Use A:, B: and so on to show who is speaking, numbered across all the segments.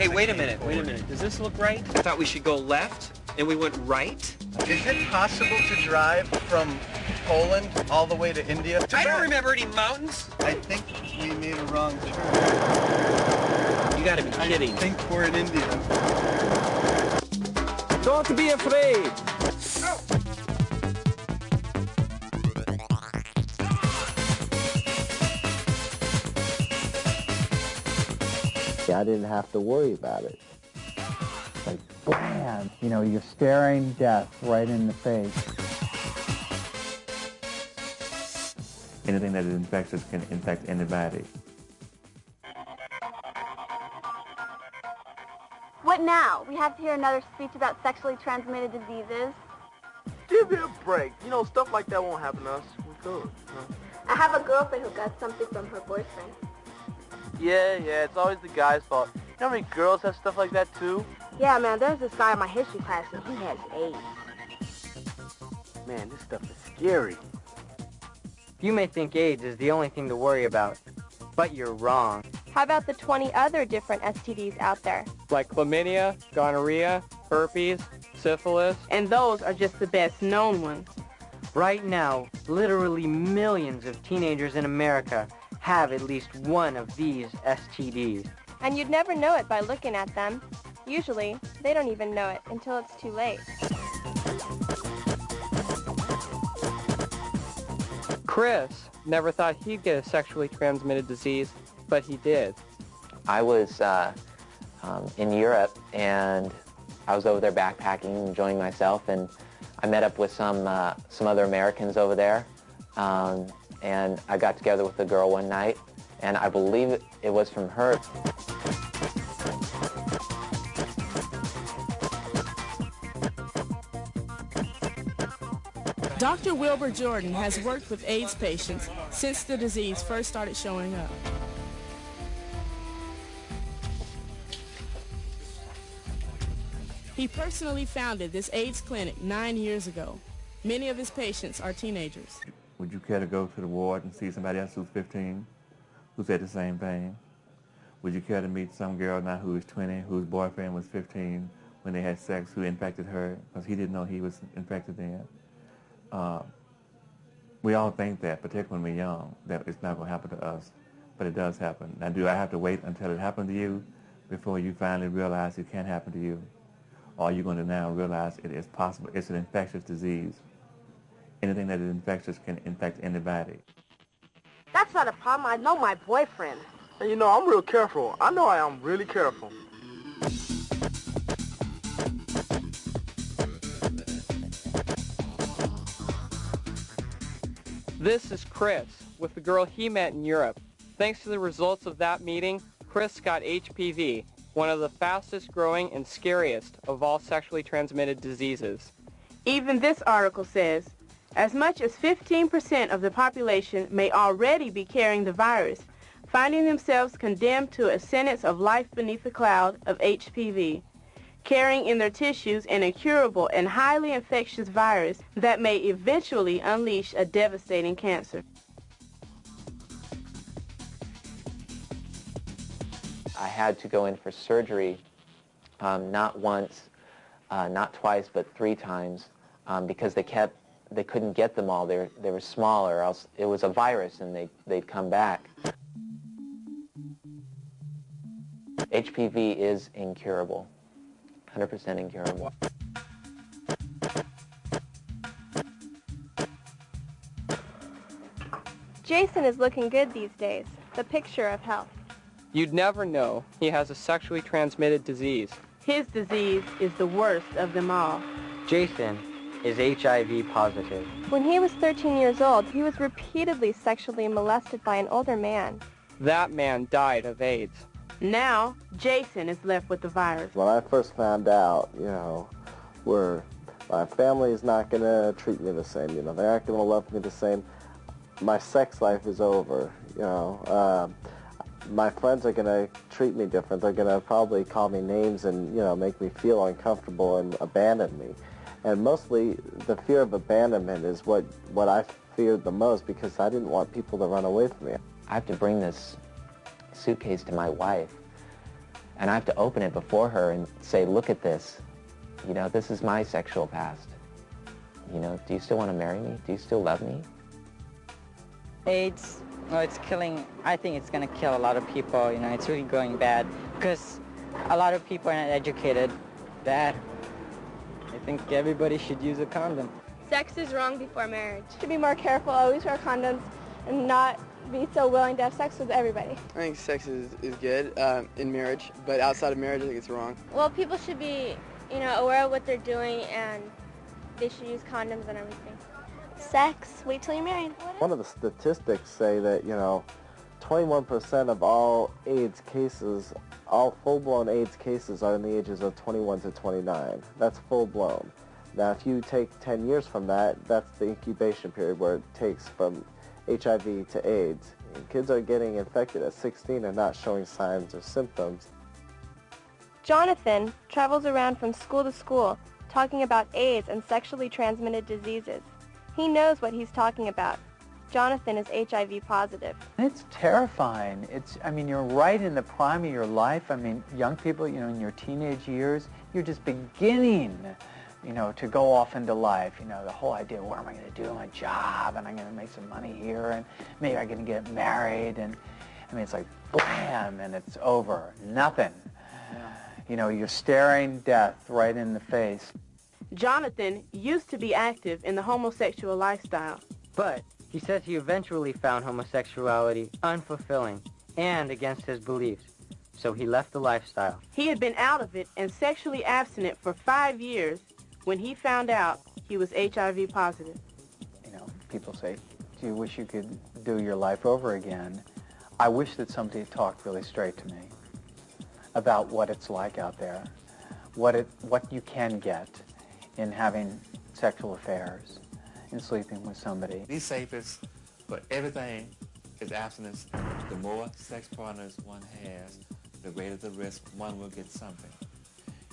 A: Hey, wait a minute. Does this look right? I thought we should go left, and we went right.
B: Is it possible to drive from Poland all the way to India?
A: I don't remember any mountains.
B: I think we made a wrong turn.
A: You gotta be kidding.
B: I think we're in India.
C: Don't be afraid.
D: I didn't have to worry about it. Like, blam! You know, you're staring death right in the face.
E: Anything that is infectious can infect anybody.
F: What now? We have to hear another speech about sexually transmitted diseases.
G: Give me a break. You know, stuff like that won't happen to us. We're good.
F: I have a girlfriend who got something from her boyfriend.
G: Yeah, it's always the guy's fault. You know how many girls have stuff like that, too?
H: Yeah, man, there's this guy in my history class, and he has AIDS.
G: Man, this stuff is scary.
I: You may think AIDS is the only thing to worry about, but you're wrong.
J: How about the 20 other different STDs out there?
K: Like chlamydia, gonorrhea, herpes, syphilis.
H: And those are just the best known ones.
I: Right now, literally millions of teenagers in America have at least one of these STDs.
J: And you'd never know it by looking at them. Usually, they don't even know it until it's too late.
K: Chris never thought he'd get a sexually transmitted disease, but he did.
L: I was in Europe, and I was over there backpacking, enjoying myself, and I met up with some other Americans over there. And I got together with a girl one night, and I believe it was from her.
M: Dr. Wilbur Jordan has worked with AIDS patients since the disease first started showing up. He personally founded this AIDS clinic 9 years ago. Many of his patients are teenagers.
E: Would you care to go to the ward and see somebody else who's 15 who said the same thing? Would you care to meet some girl now who is 20 whose boyfriend was 15 when they had sex who infected her because he didn't know he was infected then? We all think that, particularly when we're young, that it's not going to happen to us, but it does happen. Now, do I have to wait until it happened to you before you finally realize it can't happen to you? Or are you going to now realize it is possible? It's an infectious disease. Anything that is infectious can infect anybody.
H: That's not a problem. I know my boyfriend.
G: And you know, I'm real careful. I know I am really careful.
K: This is Chris, with the girl he met in Europe. Thanks to the results of that meeting, Chris got HPV, one of the fastest growing and scariest of all sexually transmitted diseases.
H: Even this article says, as much as 15% of the population may already be carrying the virus, finding themselves condemned to a sentence of life beneath the cloud of HPV, carrying in their tissues an incurable and highly infectious virus that may eventually unleash a devastating cancer.
L: I had to go in for surgery, not once, not twice, but 3 times, because they couldn't get them all. They were small, or else it was a virus and they'd come back. HPV is incurable, 100% incurable.
J: Jason is looking good these days, the picture of health.
K: You'd never know he has a sexually transmitted disease.
H: His disease is the worst of them all.
I: Jason is HIV positive.
J: When he was 13 years old, he was repeatedly sexually molested by an older man.
K: That man died of AIDS.
H: Now, Jason is left with the virus.
D: When I first found out, you know, my family is not going to treat me the same, you know, they aren't going to love me the same. My sex life is over, you know. My friends are going to treat me different. They're going to probably call me names and, you know, make me feel uncomfortable and abandon me. And mostly the fear of abandonment is what I feared the most, because I didn't want people to run away from me.
L: I have to bring this suitcase to my wife And I have to open it before her and say, look at this. You know, this is my sexual past. You know, do you still want to marry me? Do you still love me?
N: AIDS, well, it's killing, I think it's going to kill a lot of people, you know, it's really going bad because a lot of people are not educated. Bad. I think everybody should use a condom.
J: Sex is wrong before marriage. Should be more careful, always wear condoms, and not be so willing to have sex with everybody.
O: I think sex is good in marriage, but outside of marriage, I think it's wrong.
J: Well, people should be, aware of what they're doing, and they should use condoms and everything. Sex, wait till you're married.
D: One of the statistics say that, 21% of all AIDS cases, all full-blown AIDS cases are in the ages of 21 to 29. That's full-blown. Now, if you take 10 years from that, that's the incubation period where it takes from HIV to AIDS. And kids are getting infected at 16 and not showing signs or symptoms.
J: Jonathan travels around from school to school talking about AIDS and sexually transmitted diseases. He knows what he's talking about. Jonathan is HIV positive.
P: It's terrifying. You're right in the prime of your life. Young people, in your teenage years, you're just beginning, to go off into life. The whole idea, what am I going to do? My job, and I'm going to make some money here, and maybe I'm going to get married, and it's like, blam, and it's over. Nothing. You're staring death right in the face.
H: Jonathan used to be active in the homosexual lifestyle.
I: But he says he eventually found homosexuality unfulfilling and against his beliefs, so he left the lifestyle.
H: He had been out of it and sexually abstinent for 5 years when he found out he was HIV positive.
P: People say, do you wish you could do your life over again? I wish that somebody talked really straight to me about what it's like out there, what you can get in having sexual affairs, in sleeping with somebody.
E: The safest for everything is abstinence. The more sex partners one has, the greater the risk one will get something.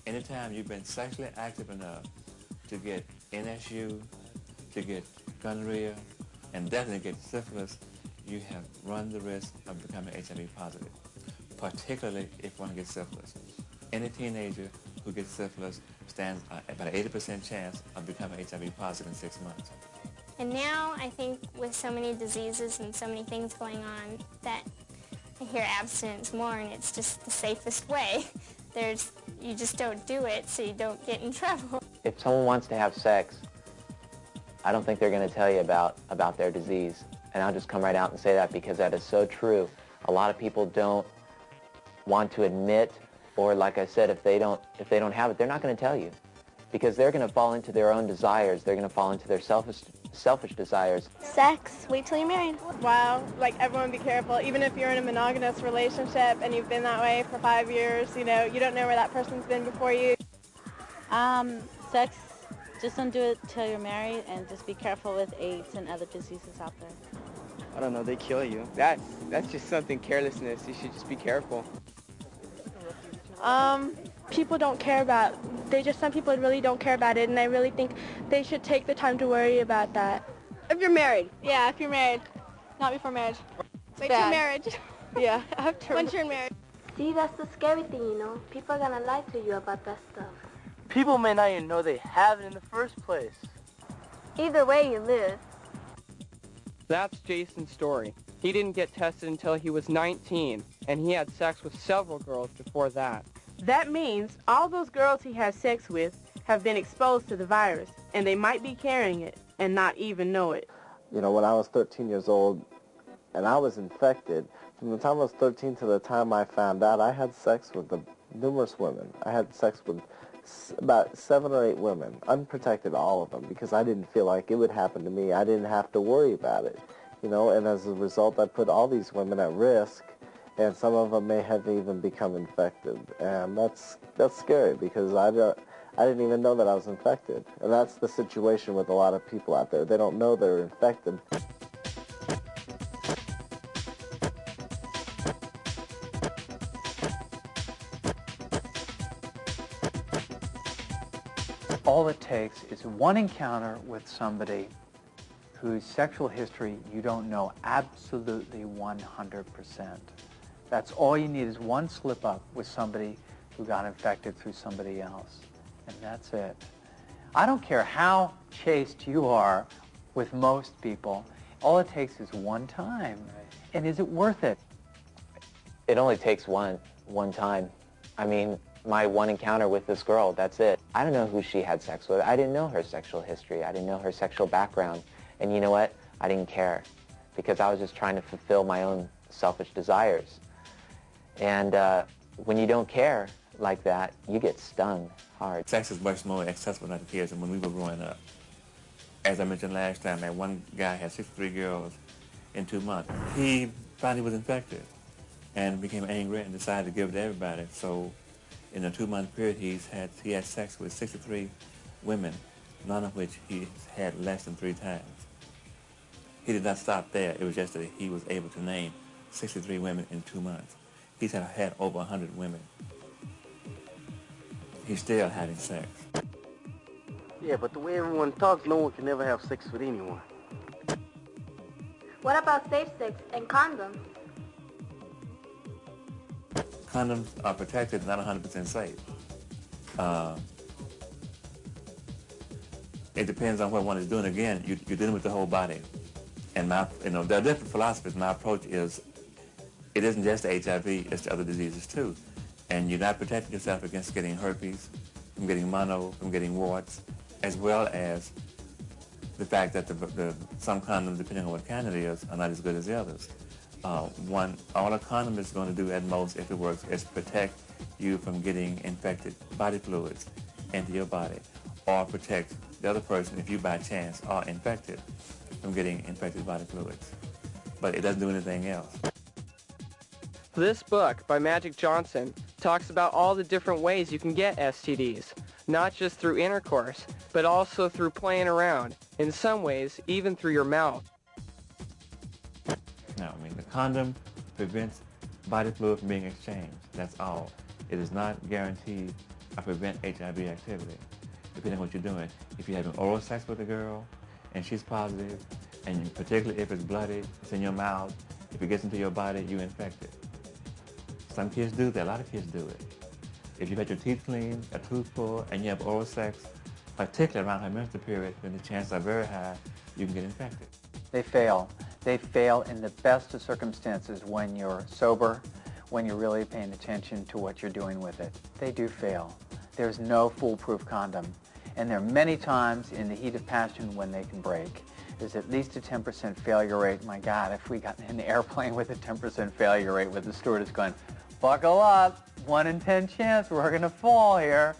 E: Anytime you've been sexually active enough to get NSU, to get gonorrhea, and definitely get syphilis, you have run the risk of becoming HIV positive, particularly if one gets syphilis. Any teenager who gets syphilis stands about an 80% chance of becoming HIV positive in 6 months.
Q: And now I think with so many diseases and so many things going on that I hear abstinence more, and it's just the safest way. You just don't do it so you don't get in trouble.
L: If someone wants to have sex, I don't think they're going to tell you about their disease. And I'll just come right out and say that because that is so true. A lot of people don't want to admit, or like I said, if they don't have it, they're not going to tell you because they're going to fall into their own desires. They're going to fall into their selfish desires.
J: Sex, wait till you're married.
R: Wow, everyone be careful. Even if you're in a monogamous relationship and you've been that way for 5 years, you don't know where that person's been before you.
S: Sex, just don't do it till you're married, and just be careful with AIDS and other diseases out there.
O: I don't know, they kill you. That's just something carelessness. You should just be careful.
R: People don't care about, some people really don't care about it, and I really think they should take the time to worry about that. If you're married. Yeah, if you're married. Not before marriage. Wait till marriage. Yeah, after. Once you're married.
F: See, that's the scary thing, People are gonna lie to you about that stuff.
G: People may not even know they have it in the first place.
F: Either way, you lose.
K: That's Jason's story. He didn't get tested until he was 19, and he had sex with several girls before that.
H: That means all those girls he has sex with have been exposed to the virus, and they might be carrying it and not even know it.
D: When I was 13 years old and I was infected, from the time I was 13 to the time I found out, I had sex with numerous women. I had sex with about 7 or 8 women, unprotected, all of them, because I didn't feel like it would happen to me. I didn't have to worry about it, and as a result, I put all these women at risk, and some of them may have even become infected, and that's scary because I didn't even know that I was infected, and that's the situation with a lot of people out there. They don't know they're infected.
P: All it takes is one encounter with somebody whose sexual history you don't know absolutely 100%. That's all you need is one slip-up with somebody who got infected through somebody else. And that's it. I don't care how chaste you are with most people. All it takes is one time. And is it worth it?
L: It only takes one time. I mean, my one encounter with this girl, that's it. I don't know who she had sex with. I didn't know her sexual history. I didn't know her sexual background. And you know what? I didn't care because I was just trying to fulfill my own selfish desires. And when you don't care like that, you get stung hard.
E: Sex is much more accessible to kids than when we were growing up. As I mentioned last time, that one guy had 63 girls in 2 months. He finally was infected and became angry and decided to give it to everybody. So in a 2-month period, he had sex with 63 women, none of which he had less than 3 times. He did not stop there. It was just that he was able to name 63 women in 2 months. He's had over 100 women. He's still having sex.
G: Yeah, but the way everyone talks, no one can ever have sex with anyone.
F: What about safe sex and condoms?
E: Condoms are protected, not 100% safe. It depends on what one is doing. Again, you're dealing with the whole body. And there are different philosophies. My approach is, it isn't just the HIV, it's the other diseases too. And you're not protecting yourself against getting herpes, from getting mono, from getting warts, as well as the fact that some condoms, depending on what kind it is, are not as good as the others. All a condom is going to do at most, if it works, is protect you from getting infected body fluids into your body, or protect the other person, if you by chance are infected, from getting infected body fluids. But it doesn't do anything else.
K: This book by Magic Johnson talks about all the different ways you can get STDs, not just through intercourse, but also through playing around, in some ways, even through your mouth.
E: No, I mean, the condom prevents body fluid from being exchanged. That's all. It is not guaranteed to prevent HIV activity, depending on what you're doing. If you're having oral sex with a girl, and she's positive, and particularly if it's bloody, it's in your mouth, if it gets into your body, you're infected. Some kids do that. A lot of kids do it. If you've had your teeth cleaned, a tooth pulled, and you have oral sex, particularly around her menstrual period, then the chances are very high you can get infected.
P: They fail. They fail in the best of circumstances when you're sober, when you're really paying attention to what you're doing with it. They do fail. There's no foolproof condom. And there are many times in the heat of passion when they can break. There's at least a 10% failure rate. My God, if we got in an airplane with a 10% failure rate with the stewardess going, buckle up, 1 in 10 chance we're going to fall here.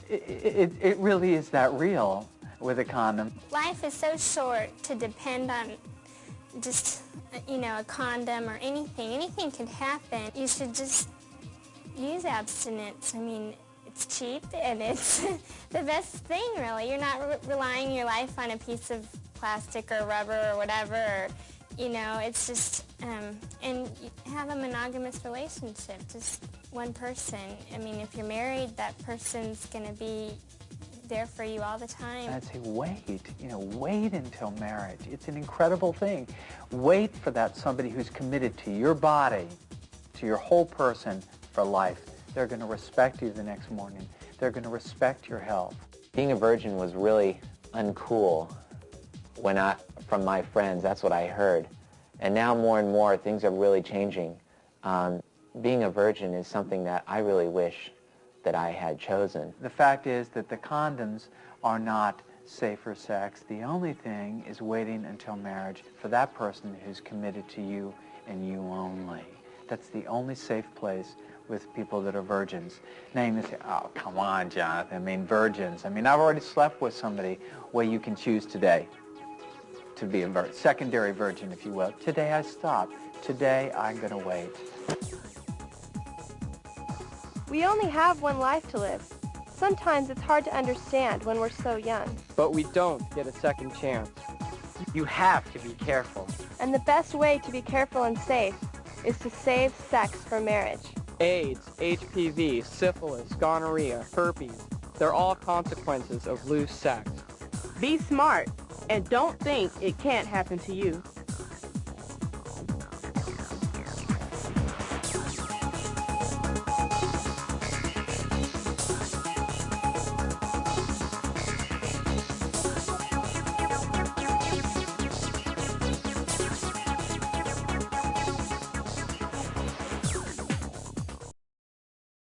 P: It really is that real with a condom.
Q: Life is so short to depend on just, a condom or anything. Anything could happen. You should just use abstinence. I mean, it's cheap and it's the best thing, really. You're not relying your life on a piece of plastic or rubber or whatever. Or, it's just, and you have a monogamous relationship, just one person. I mean, if you're married, that person's going to be there for you all the time.
P: I'd say wait until marriage. It's an incredible thing. Wait for that somebody who's committed to your body, to your whole person for life. They're going to respect you the next morning. They're going to respect your health.
L: Being a virgin was really uncool from my friends. That's what I heard. And now more and more things are really changing. Being a virgin is something that I really wish that I had chosen.
P: The fact is that the condoms are not safe for sex. The only thing is waiting until marriage for that person who's committed to you and you only. That's the only safe place with people that are virgins. Now you may say, oh, come on, Jonathan. I mean, virgins. I mean, I've already slept with somebody where you can choose today to be a secondary virgin, if you will. Today I stop. Today I'm going to wait.
J: We only have one life to live. Sometimes it's hard to understand when we're so young.
K: But we don't get a second chance.
I: You have to be careful.
J: And the best way to be careful and safe is to save sex for marriage.
K: AIDS, HPV, syphilis, gonorrhea, herpes, they're all consequences of loose sex.
H: Be smart and don't think it can't happen to you.